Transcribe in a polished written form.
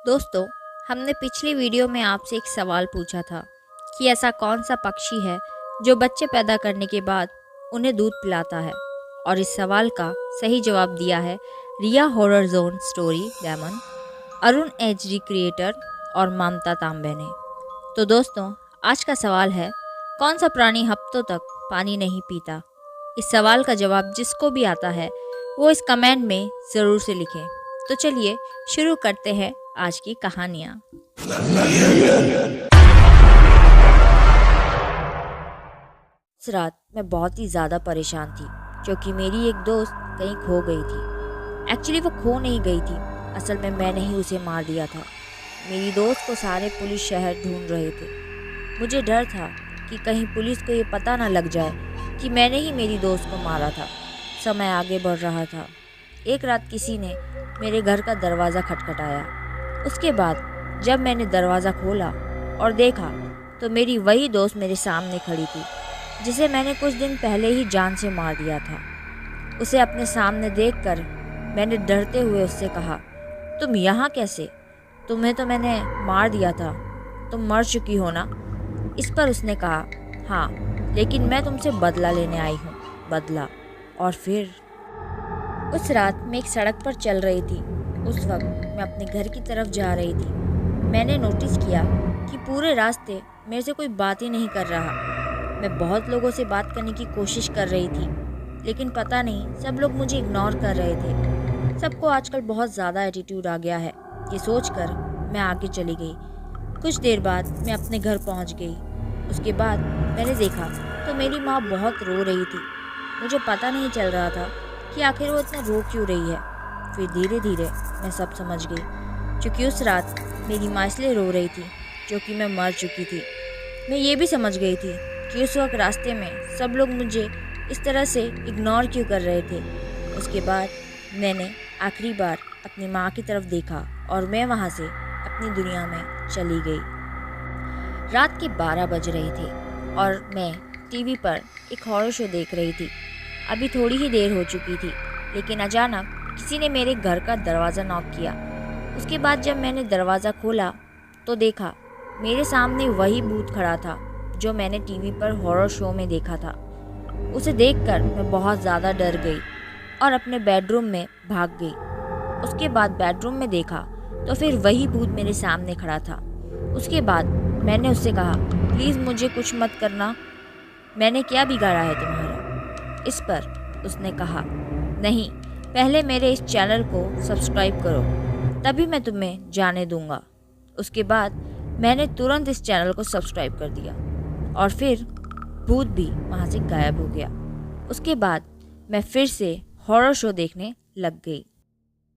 दोस्तों, हमने पिछली वीडियो में आपसे एक सवाल पूछा था कि ऐसा कौन सा पक्षी है जो बच्चे पैदा करने के बाद उन्हें दूध पिलाता है। और इस सवाल का सही जवाब दिया है Riya horror zone story demon, Arun HD creator और ममता तांबे ने। तो दोस्तों, आज का सवाल है, कौन सा प्राणी हफ्तों तक पानी नहीं पीता। इस सवाल का जवाब जिसको भी आता है वो इस कमेंट में ज़रूर से लिखें। तो चलिए शुरू करते हैं आज की कहानियाँ। उस रात मैं बहुत ही ज़्यादा परेशान थी क्योंकि मेरी एक दोस्त कहीं खो गई थी। एक्चुअली वो खो नहीं गई थी, असल में मैंने ही उसे मार दिया था। मेरी दोस्त को सारे पुलिस शहर ढूंढ रहे थे। मुझे डर था कि कहीं पुलिस को ये पता ना लग जाए कि मैंने ही मेरी दोस्त को मारा था। समय आगे बढ़ रहा था। एक रात किसी ने मेरे घर का दरवाज़ा खटखटाया। उसके बाद जब मैंने दरवाज़ा खोला और देखा तो मेरी वही दोस्त मेरे सामने खड़ी थी जिसे मैंने कुछ दिन पहले ही जान से मार दिया था। उसे अपने सामने देखकर मैंने डरते हुए उससे कहा, तुम यहाँ कैसे? तुम्हें तो मैंने मार दिया था, तुम मर चुकी हो ना? इस पर उसने कहा, हाँ, लेकिन मैं तुमसे बदला लेने आई हूँ। बदला? और फिर? उस रात मैं एक सड़क पर चल रही थी। उस वक्त मैं अपने घर की तरफ जा रही थी। मैंने नोटिस किया कि पूरे रास्ते मेरे से कोई बात ही नहीं कर रहा। मैं बहुत लोगों से बात करने की कोशिश कर रही थी, लेकिन पता नहीं सब लोग मुझे इग्नोर कर रहे थे। सबको आजकल बहुत ज़्यादा एटीट्यूड आ गया है, ये सोचकर मैं आगे चली गई। कुछ देर बाद मैं अपने घर पहुंच गई। उसके बाद मैंने देखा तो मेरी माँ बहुत रो रही थी। मुझे पता नहीं चल रहा था कि आखिर वो इतना रो क्यों रही है। फिर धीरे धीरे मैं सब समझ गई, क्योंकि उस रात मेरी माँ इसलिए रो रही थी क्योंकि मैं मर चुकी थी। मैं ये भी समझ गई थी कि उस वक्त रास्ते में सब लोग मुझे इस तरह से इग्नोर क्यों कर रहे थे। उसके बाद मैंने आखिरी बार अपनी माँ की तरफ देखा और मैं वहाँ से अपनी दुनिया में चली गई। रात के 12 बज रहे थे और मैं टीवी पर एक हॉरर शो देख रही थी। अभी थोड़ी ही देर हो चुकी थी, लेकिन अचानक किसी ने मेरे घर का दरवाज़ा नॉक किया। उसके बाद जब मैंने दरवाज़ा खोला तो देखा मेरे सामने वही भूत खड़ा था जो मैंने टीवी पर हॉरर शो में देखा था। उसे देखकर मैं बहुत ज़्यादा डर गई और अपने बेडरूम में भाग गई। उसके बाद बेडरूम में देखा तो फिर वही भूत मेरे सामने खड़ा था। उसके बाद मैंने उससे कहा, प्लीज़ मुझे कुछ मत करना, मैंने क्या बिगाड़ा है तुम्हारा? इस पर उसने कहा, नहीं, पहले मेरे इस चैनल को सब्सक्राइब करो, तभी मैं तुम्हें जाने दूंगा। उसके बाद मैंने तुरंत इस चैनल को सब्सक्राइब कर दिया और फिर भूत भी वहाँ से गायब हो गया। उसके बाद मैं फिर से हॉरर शो देखने लग गई।